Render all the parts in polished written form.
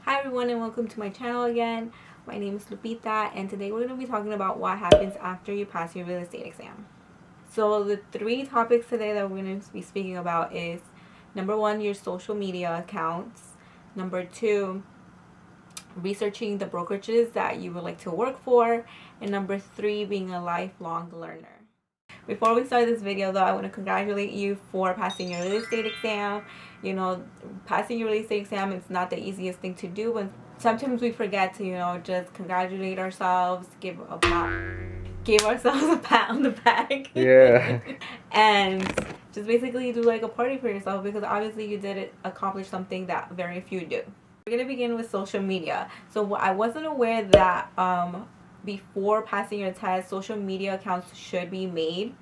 Hi everyone and welcome to my channel again. My name is Lupita and today we're going to be talking about what happens after you pass your real estate exam. So the three topics today that we're going to be speaking about is number one, your social media accounts. Number two, researching the brokerages that you would like to work for. And number three, being a lifelong learner. Before we start this video though, I want to congratulate you for passing your real estate exam. You know, passing your real estate exam is not the easiest thing to do, and sometimes we forget to, just congratulate ourselves, give ourselves a pat on the back. Yeah. And just basically do like a party for yourself because obviously you did accomplish something that very few do. We're going to begin with social media. So I wasn't aware that before passing your test, social media accounts should be made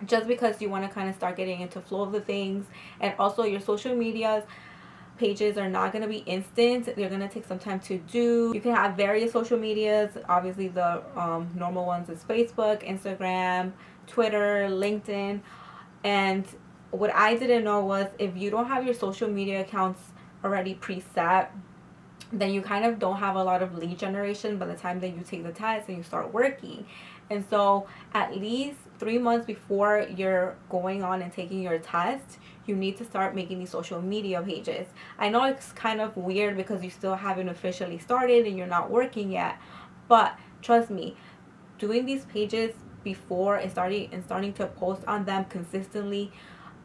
just because you want to kind of start getting into flow of the things. And also your social media pages are not going to be instant. They're going to take some time to do. You can have various social medias. Obviously the normal ones is Facebook, Instagram, Twitter, LinkedIn. And what I didn't know was if you don't have your social media accounts already preset, then you kind of don't have a lot of lead generation by the time that you take the test and you start working. And so at least 3 months before you're going on and taking your test, you need to start making these social media pages. I know it's kind of weird because you still haven't officially started and you're not working yet, but trust me, doing these pages before and starting to post on them consistently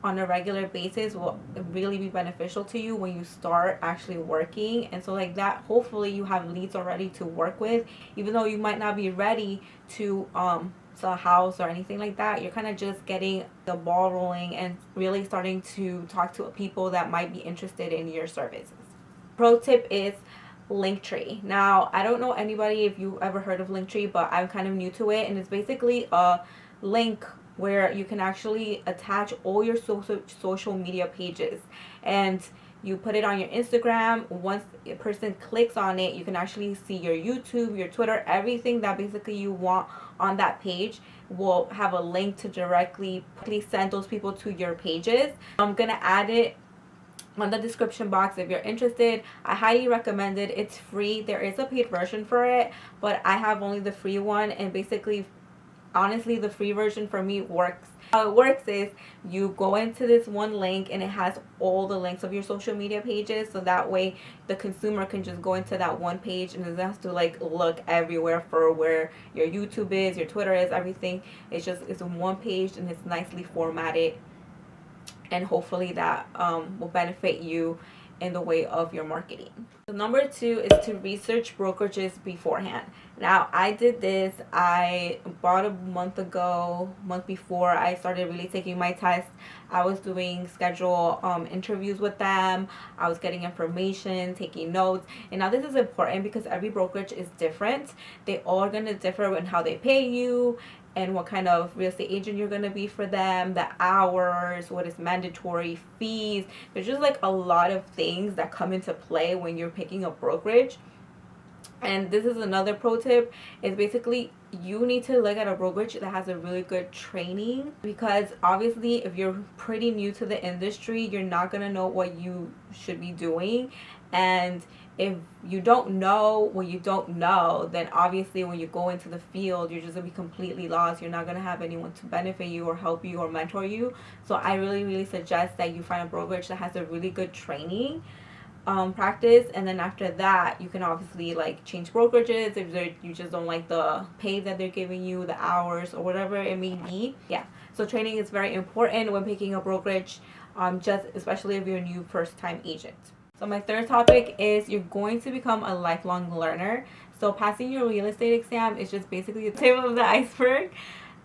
on a regular basis will really be beneficial to you when you start actually working. And so like that, hopefully you have leads already to work with, even though you might not be ready to sell a house or anything like that. You're kind of just getting the ball rolling and really starting to talk to people that might be interested in your services. Pro tip is Linktree. Now, I don't know anybody if you ever heard of Linktree, but I'm kind of new to it, and it's basically a link where you can actually attach all your social media pages, and you put it on your Instagram. Once a person clicks on it, you can actually see your YouTube, your Twitter, everything that basically you want on that page will have a link to directly send those people to your pages. I'm gonna add it on the description box if you're interested. I highly recommend it. It's free. There is a paid version for it, but I have only the free one, and basically honestly the free version for me works. How it works is you go into this one link and it has all the links of your social media pages, so that way the consumer can just go into that one page and doesn't have to like look everywhere for where your YouTube is, your Twitter is, everything. It's in one page and it's nicely formatted, and hopefully that will benefit you in the way of your marketing. So number two is to research brokerages beforehand. Now I did this, I bought a month before I started really taking my test. I was doing schedule interviews with them. I was getting information, taking notes. And now this is important because every brokerage is different. They all are going to differ in how they pay you and what kind of real estate agent you're going to be for them, the hours, what is mandatory, fees. There's just like a lot of things that come into play when you're picking a brokerage. And this is another pro tip, is basically you need to look at a brokerage that has a really good training, because obviously if you're pretty new to the industry, you're not going to know what you should be doing. And if you don't know what you don't know, then obviously when you go into the field, you're just going to be completely lost. You're not going to have anyone to benefit you or help you or mentor you. So I really suggest that you find a brokerage that has a really good training practice, and then after that you can obviously like change brokerages if you just don't like the pay that they're giving you, the hours, or whatever it may be. Yeah, so training is very important when picking a brokerage, just especially if you're a new first time agent. So my third topic is you're going to become a lifelong learner. So passing your real estate exam is just basically the tip of the iceberg.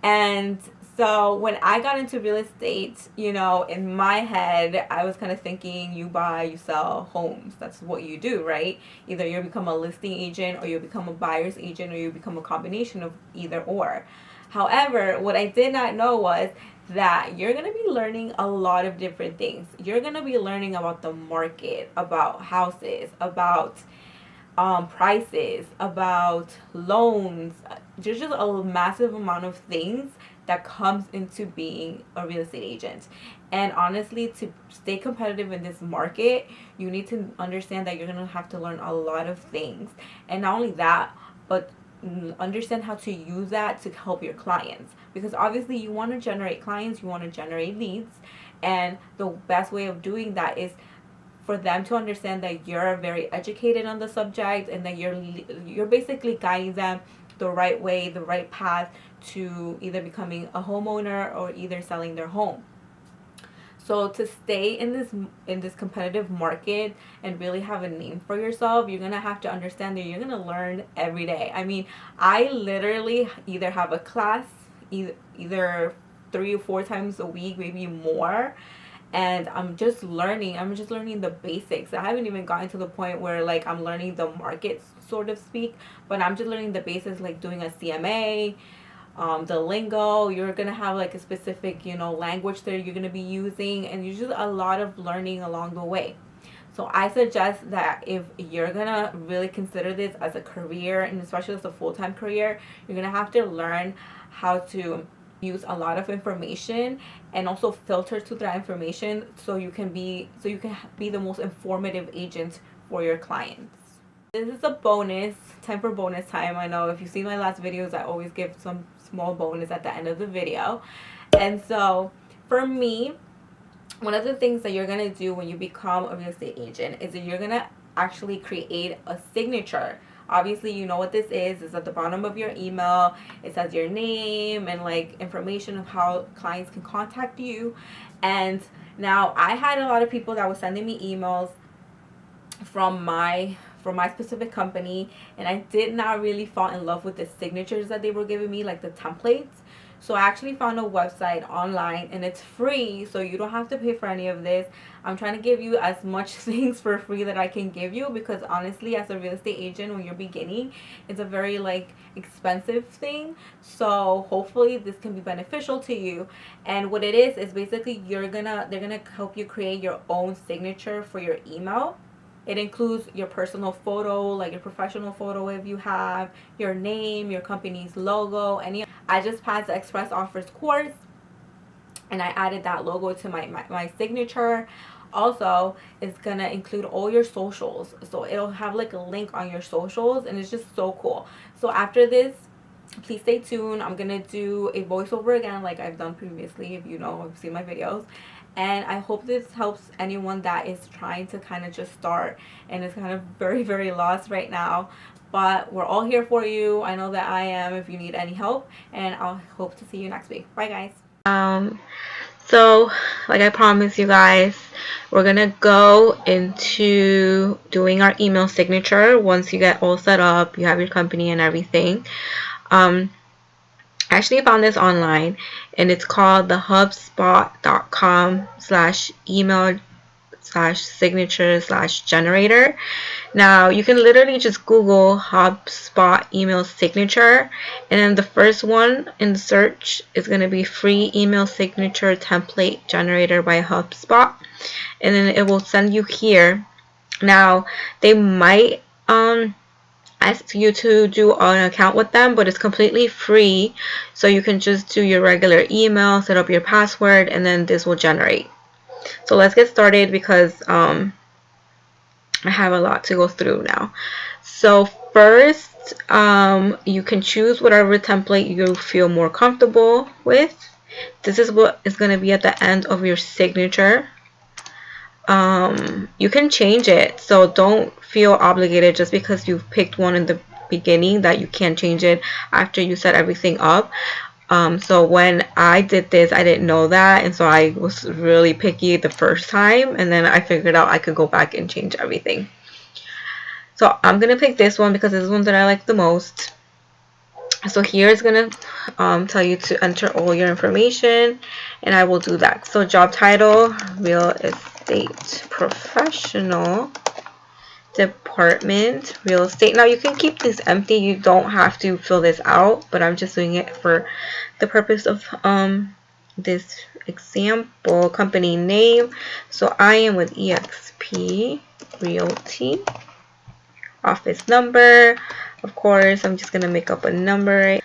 And so when I got into real estate, in my head, I was kind of thinking you buy, you sell homes. That's what you do, right? Either you become a listing agent or you become a buyer's agent or you become a combination of either or. However, what I did not know was that you're going to be learning a lot of different things. You're going to be learning about the market, about houses, about prices, about loans. There's just a massive amount of things that comes into being a real estate agent. And honestly, to stay competitive in this market, you need to understand that you're going to have to learn a lot of things. And not only that, but understand how to use that to help your clients, because obviously you want to generate clients, you want to generate leads, and the best way of doing that is for them to understand that you're very educated on the subject, and that you're basically guiding them the right way, the right path to either becoming a homeowner or either selling their home. So to stay in this competitive market and really have a name for yourself, you're gonna have to understand that you're gonna learn every day. I mean, I literally either have a class either 3 or 4 times a week, maybe more, and I'm just learning. I'm just learning the basics. I haven't even gotten to the point where like I'm learning the market, sort of speak, but I'm just learning the basics, like doing a CMA, the lingo. You're gonna have like a specific, language that you're gonna be using, and you just a lot of learning along the way. So I suggest that if you're gonna really consider this as a career, and especially as a full-time career, you're gonna have to learn how to use a lot of information and also filter to that information, so you can be the most informative agent for your clients. This is a bonus time for bonus time. I know if you've seen my last videos, I always give some small bonus at the end of the video. And so for me, one of the things that you're going to do when you become a real estate agent is that you're going to actually create a signature. Obviously, you know what this is. It's at the bottom of your email. It says your name and like information of how clients can contact you. And now I had a lot of people that were sending me emails from my specific company, and I did not really fall in love with the signatures that they were giving me, like the templates. So I actually found a website online, and it's free, so you don't have to pay for any of this. I'm trying to give you as much things for free that I can give you, because honestly, as a real estate agent, when you're beginning, it's a very like expensive thing. So hopefully this can be beneficial to you. And what it is basically they're gonna help you create your own signature for your email. It includes your personal photo, like your professional photo if you have, your name, your company's logo, any. I just passed the Express Offers course, and I added that logo to my signature. Also, it's gonna include all your socials, so it'll have like a link on your socials, and it's just so cool. So after this, please stay tuned. I'm gonna do a voiceover again like I've done previously, if you know, I've seen my videos. And I hope this helps anyone that is trying to kind of just start and is kind of very, very lost right now. But we're all here for you. I know that I am if you need any help. And I'll hope to see you next week. Bye, guys. So, like I promised you guys, we're going to go into doing our email signature. Once you get all set up, you have your company and everything. I actually found this online, and it's called the hubspot.com/email/signature/generator. Now you can literally just Google HubSpot email signature, and then the first one in the search is going to be free email signature template generator by HubSpot, and then it will send you here. Now they might ask you to do an account with them, but it's completely free, so you can just do your regular email, set up your password, and then this will generate. So let's get started, because I have a lot to go through now. So first, you can choose whatever template you feel more comfortable with. This is what is going to be at the end of your signature. You can change it, so don't feel obligated just because you've picked one in the beginning that you can't change it after you set everything up. So when I did this, I didn't know that, and so I was really picky the first time, and then I figured out I could go back and change everything. So I'm gonna pick this one because this is one that I like the most. So here it's gonna tell you to enter all your information, and I will do that. So job title, real estate professional. Department, real estate. Now you can keep this empty, you don't have to fill this out, but I'm just doing it for the purpose of this example. Company name, so I am with EXP Realty. Office number, of course, I'm just gonna make up a number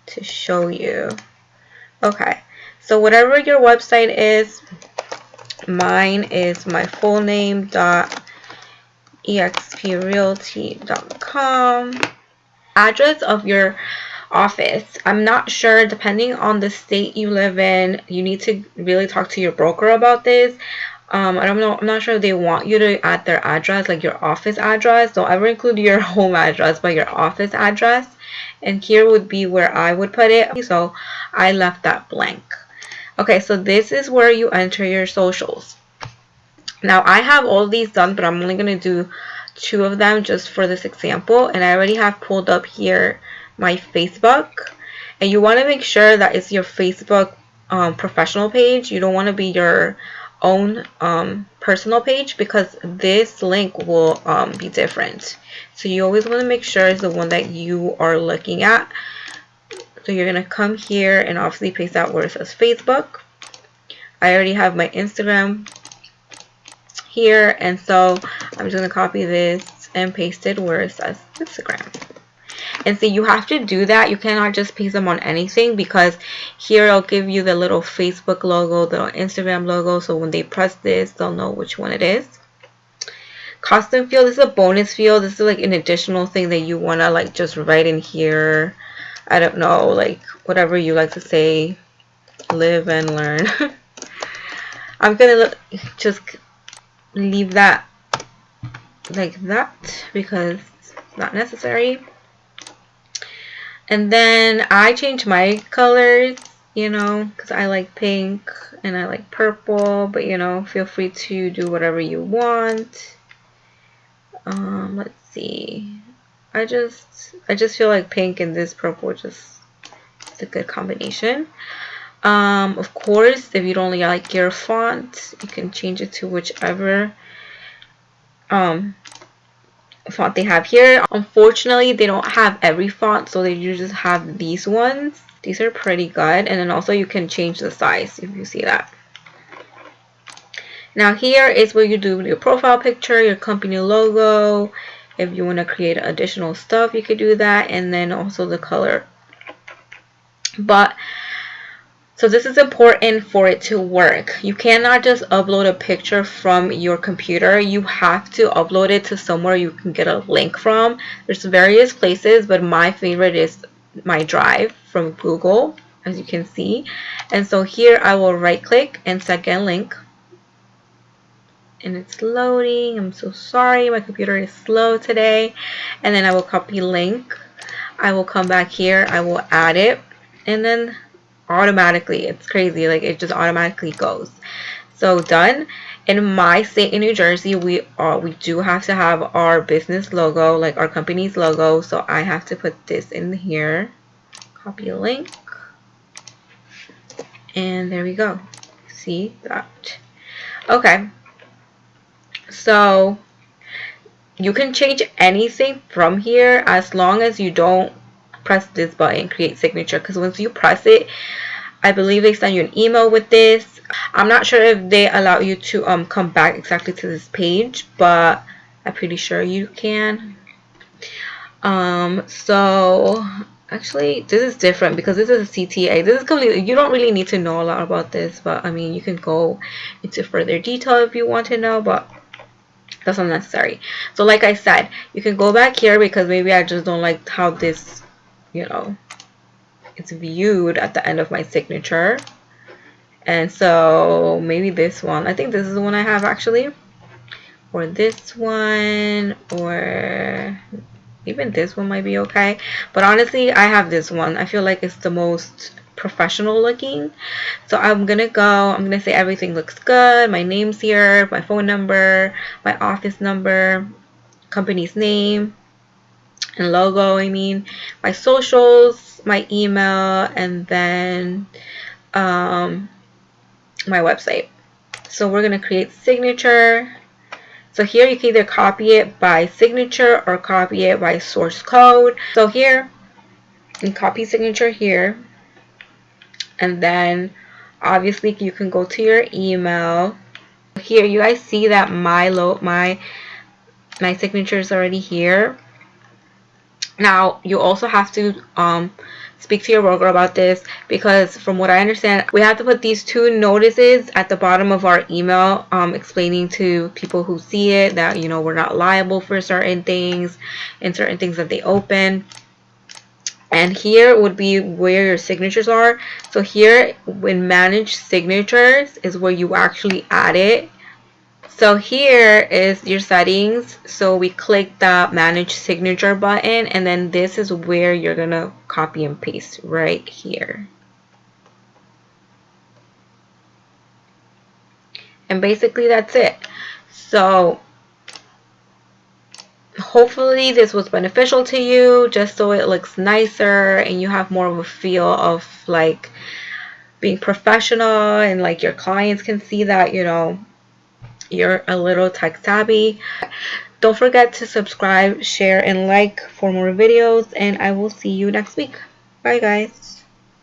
to show you. Okay, so whatever your website is, mine is my full name dot exprealty.com. Address of your office. I'm not sure, depending on the state you live in, you need to really talk to your broker about this. I don't know, I'm not sure if they want you to add their address, like your office address. Don't ever include your home address, but your office address. And here would be where I would put it. So I left that blank. Okay, so this is where you enter your socials. Now I have all these done, but I'm only going to do 2 of them just for this example. And I already have pulled up here my Facebook. And you want to make sure that it's your Facebook professional page. You don't want to be your own personal page, because this link will be different. So you always want to make sure it's the one that you are looking at. So you're going to come here and obviously paste out where it says Facebook. I already have my Instagram here, and so I'm just going to copy this and paste it where it says Instagram. And see, you have to do that. You cannot just paste them on anything, because here it'll give you the little Facebook logo, the Instagram logo, so when they press this, they'll know which one it is. Custom field, this is a bonus field. This is like an additional thing that you want to like just write in here. I don't know, like whatever you like to say, live and learn. I'm gonna just leave that like that because it's not necessary. And then I change my colors, you know, because I like pink and I like purple, but you know, feel free to do whatever you want. Let's see. I just feel like pink and this purple just is a good combination. Of course, if you don't like your font, you can change it to whichever font they have here. Unfortunately, they don't have every font, so they just have these ones. These are pretty good, and then also you can change the size if you see that. Now here is where you do your profile picture, your company logo. If you want to create additional stuff, you could do that, and then also the color. But so this is important for it to work. You cannot just upload a picture from your computer. You have to upload it to somewhere you can get a link from. There's various places, but my favorite is my Drive from Google, as you can see. And so here I will right click and set get link. And it's loading. I'm so sorry, my computer is slow today. And then I will copy link. I will come back here, I will add it, and then automatically, it's crazy, like it just automatically goes. So done. In my state in New Jersey, we do have to have our business logo, like our company's logo, so I have to put this in here. Copy a link, and there we go. See that? Okay, so you can change anything from here as long as you don't press this button, create signature, because once you press it, I believe they send you an email with this. I'm not sure if they allow you to come back exactly to this page, but I'm pretty sure you can. So actually this is different because this is a CTA. This is completely, you don't really need to know a lot about this, but I mean, you can go into further detail if you want to know, but that's not necessary. So like I said, you can go back here because maybe I just don't like how this, you know, it's viewed at the end of my signature. And so maybe this one, I think this is the one I have actually, or this one, or even this one might be okay. But honestly, I have this one. I feel like it's the most professional looking. So I'm gonna say everything looks good. My name's here, my phone number, my office number, company's name and logo, I mean, my socials, my email, and then my website. So we're going to create signature. So here you can either copy it by signature or copy it by source code. So here you copy signature here, and then obviously you can go to your email. Here you guys see that my signature is already here. Now, you also have to speak to your broker about this, because from what I understand, we have to put these 2 notices at the bottom of our email, explaining to people who see it that, you know, we're not liable for certain things and certain things that they open. And here would be where your signatures are. So here, when manage signatures is where you actually add it. So here is your settings. So we click the manage signature button, and then this is where you're gonna copy and paste right here. And basically that's it. So hopefully this was beneficial to you, just so it looks nicer and you have more of a feel of like being professional, and like your clients can see that, you know, you're a little tech savvy. Don't forget to subscribe, share, and like for more videos, and I will see you next week. Bye, guys.